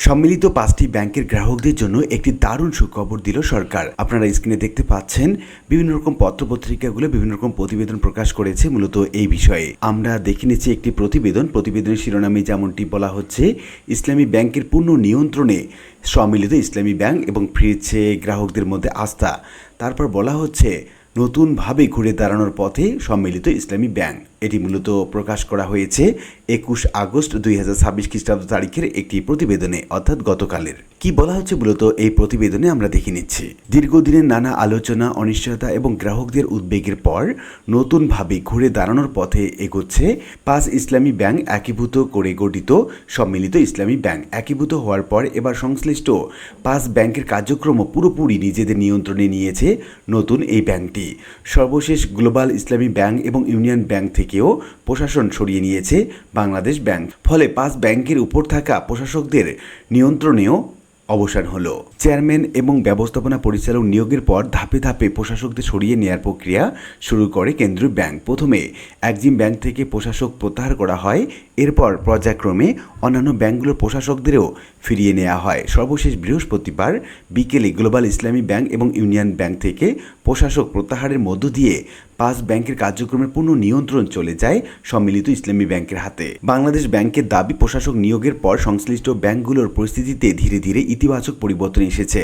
সম্মিলিত 5টি ব্যাংকের গ্রাহকদের জন্য একটি দারুণ সুখবর দিল সরকার। আপনারা স্ক্রিনে দেখতে পাচ্ছেন বিভিন্ন রকম পত্রপত্রিকাগুলো বিভিন্ন রকম প্রতিবেদন প্রকাশ করেছে মূলত এই বিষয়ে। আমরা দেখে নিচ্ছি একটি প্রতিবেদনের শিরোনামে যেমনটি বলা হচ্ছে, ইসলামী ব্যাংকের পূর্ণ নিয়ন্ত্রণে সম্মিলিত ইসলামী ব্যাংক এবং ফিরছে গ্রাহকদের মধ্যে আস্থা। তারপর বলা হচ্ছে নতুনভাবে ঘুরে দাঁড়ানোর পথে সম্মিলিত ইসলামী ব্যাংক। এটি মূলত প্রকাশ করা হয়েছে 21 আগস্ট 2026 খ্রিস্টাব্দ তারিখের একটি প্রতিবেদনে, অর্থাৎ গতকালের। কি বলা হচ্ছে মূলত এই প্রতিবেদনে আমরা দেখে নিচ্ছি। দীর্ঘদিনের নানা আলোচনা, অনিশ্চয়তা এবং গ্রাহকদের উদ্বেগের পর নতুনভাবে ঘুরে দাঁড়ানোর পথে এগোচ্ছে 5 ইসলামী ব্যাংক একীভূত করে গঠিত সম্মিলিত ইসলামী ব্যাংক। একীভূত হওয়ার পর এবার সংশ্লিষ্ট 5 ব্যাংকের কার্যক্রম পুরোপুরি নিজেদের নিয়ন্ত্রণে নিয়েছে নতুন এই ব্যাংকটি। সর্বশেষ গ্লোবাল ইসলামী ব্যাংক এবং ইউনিয়ন ব্যাংক থেকেও প্রশাসন সরিয়ে নিয়েছে বাংলাদেশ ব্যাংক। ফলে 5 ব্যাংকের উপর থাকা প্রশাসকদের নিয়ন্ত্রণেও অবসান হলো। চেয়ারম্যান এবং ব্যবস্থাপনা পরিচালক নিয়োগের পর ধাপে ধাপে প্রশাসকদের সরিয়ে নেওয়ার প্রক্রিয়া শুরু করে কেন্দ্রীয় ব্যাংক। প্রথমে এক্সিম ব্যাংক থেকে প্রশাসক প্রত্যাহার করা হয়, এরপর পর্যায়ক্রমে অন্যান্য ব্যাংকগুলোর প্রশাসকদেরও ফিরিয়ে নেওয়া হয়। সর্বশেষ বৃহস্পতিবার বিকেলে গ্লোবাল ইসলামী ব্যাংক এবং ইউনিয়ন ব্যাংক থেকে প্রশাসক প্রত্যাহারের মধ্য দিয়ে 5 ব্যাংকের কার্যক্রমের পূর্ণ নিয়ন্ত্রণ চলে যায় সম্মিলিত ইসলামী ব্যাংকের হাতে। বাংলাদেশ ব্যাংকের দাবি, প্রশাসক নিয়োগের পর সংশ্লিষ্ট ব্যাংকগুলোর পরিস্থিতিতে ধীরে ধীরে ইতিবাচক পরিবর্তন এসেছে।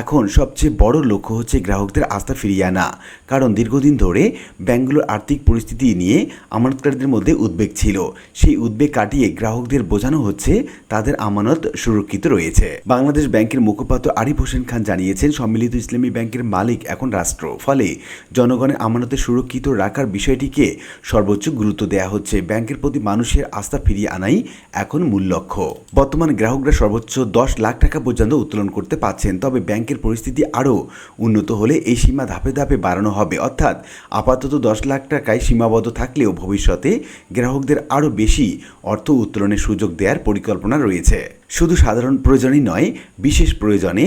এখন সবচেয়ে বড় লক্ষ্য হচ্ছে গ্রাহকদের আস্থা ফিরিয়ে আনা। কারণ দীর্ঘদিন ধরে ব্যাংকগুলোর আর্থিক পরিস্থিতি নিয়ে আমানতকারীদের মধ্যে উদ্বেগ ছিল। সেই উদ্বেগ কাটিয়ে গ্রাহকদের বোঝানো হচ্ছে তাদের আমানত সুরক্ষিত রয়েছে। বাংলাদেশ ব্যাংকের মুখপাত্র আরিফ হোসেন খান জানিয়েছেন, সম্মিলিত ইসলামী ব্যাংকের মালিক এখন রাষ্ট্র। ফলে জনগণের আমানতে সুরক্ষিত রাখার বিষয়টিকে সর্বোচ্চ গুরুত্ব দেওয়া হচ্ছে। ব্যাংকের প্রতি মানুষের আস্থা ফিরিয়ে আনাই এখন মূল লক্ষ্য। বর্তমান গ্রাহকরা সর্বোচ্চ 10 লাখ টাকা পর্যন্ত উত্তোলন করতে পারছেন। তবে ব্যাংকের পরিস্থিতি আরও উন্নত হলে এই সীমা ধাপে ধাপে বাড়ানো হবে। অর্থাৎ আপাতত 10 লাখ টাকায় সীমাবদ্ধ থাকলেও ভবিষ্যতে গ্রাহকদের আরও বেশি অর্থ উত্তোলনের সুযোগ দেওয়ার পরিকল্পনা রয়েছে। শুধু সাধারণ প্রয়োজনই নয়, বিশেষ প্রয়োজনে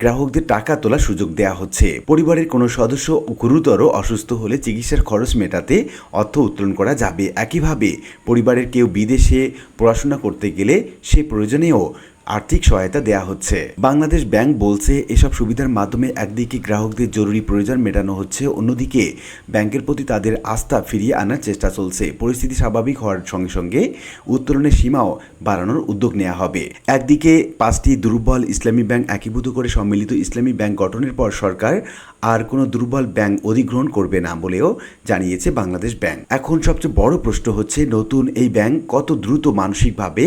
গ্রাহকদের টাকা তোলার সুযোগ দেওয়া হচ্ছে। পরিবারের কোনো সদস্য গুরুতর অসুস্থ হলে চিকিৎসার খরচ মেটাতে অর্থ উত্তোলন করা যাবে। একইভাবে পরিবারের কেউ বিদেশে পড়াশোনা করতে গেলে সে প্রয়োজনেও আর্থিক সহায়তা দেওয়া হচ্ছে। বাংলাদেশ ব্যাংক বলছে, এসব সুবিধার মাধ্যমে একদিকে গ্রাহকদের জরুরি প্রয়োজন মেটানো হচ্ছে, অন্যদিকে ব্যাংকের প্রতি তাদের আস্থা ফিরিয়ে আনার চেষ্টা চলছে। পরিস্থিতি স্বাভাবিক হওয়ার সঙ্গে সঙ্গে উত্তোলনের সীমাও বাড়ানোর উদ্যোগ নেওয়া হবে। একদিকে 5টি দুর্বল ইসলামী ব্যাংক একীভূত করে সম্মিলিত ইসলামী ব্যাংক গঠনের পর সরকার আর কোনো দুর্বল ব্যাংক অধিগ্রহণ করবে না বলেও জানিয়েছে বাংলাদেশ ব্যাংক। এখন সবচেয়ে বড় প্রশ্ন হচ্ছে, নতুন এই ব্যাংক কত দ্রুত মানসিকভাবে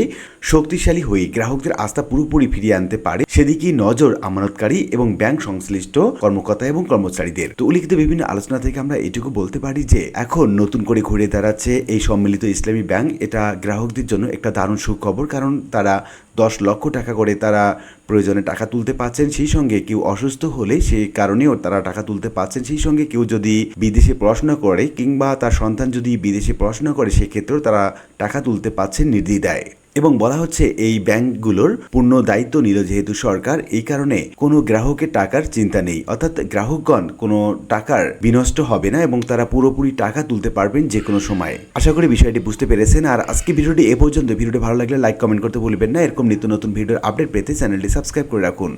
শক্তিশালী হয়ে গ্রাহকদের আস্থা পুরোপুরি ফিরিয়ে আনতে পারে সেদিকেই নজর আমানতকারী এবং ব্যাংক সংশ্লিষ্ট কর্মকর্তা এবং কর্মচারীদের। তো উল্লিখিত বিভিন্ন আলোচনা থেকে আমরা এটুকু বলতে পারি যে এখন নতুন করে ঘুরে দাঁড়াচ্ছে এই সম্মিলিত ইসলামী ব্যাংক। এটা গ্রাহকদের জন্য একটা দারুণ সুখবর, কারণ তারা 10 লক্ষ টাকা করে তারা প্রয়োজনে টাকা তুলতে পারছেন। সেই সঙ্গে কেউ অসুস্থ হলে সেই কারণেও তারা টাকা তুলতে পারছেন। সেই সঙ্গে কেউ যদি বিদেশে পড়াশোনা করে কিংবা তার সন্তান যদি বিদেশে পড়াশোনা করে সেক্ষেত্রেও তারা টাকা তুলতে পারছেন নির্দ্বিধায়। এবং বলা হচ্ছে এই ব্যাংকগুলোর পূর্ণ দায়িত্ব নিল যেহেতু সরকার, এই কারণে কোনো গ্রাহকের টাকার চিন্তা নেই। অর্থাৎ গ্রাহকগণ কোনো টাকার বিনষ্ট হবে না এবং তারা পুরোপুরি টাকা তুলতে পারবেন যে কোনো সময়। আশা করি বিষয়টি বুঝতে পেরেছেন। আর আজকে ভিডিওটি এ পর্যন্ত। ভিডিওটি ভালো লাগলে লাইক কমেন্ট করতে ভুলবেন না। এরকম নিত্য নতুন ভিডিওর আপডেট পেতে চ্যানেলটি সাবস্ক্রাইব করে রাখুন।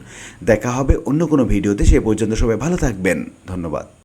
দেখা হবে অন্য কোনো ভিডিওতে। সে পর্যন্ত সবাই ভালো থাকবেন। ধন্যবাদ।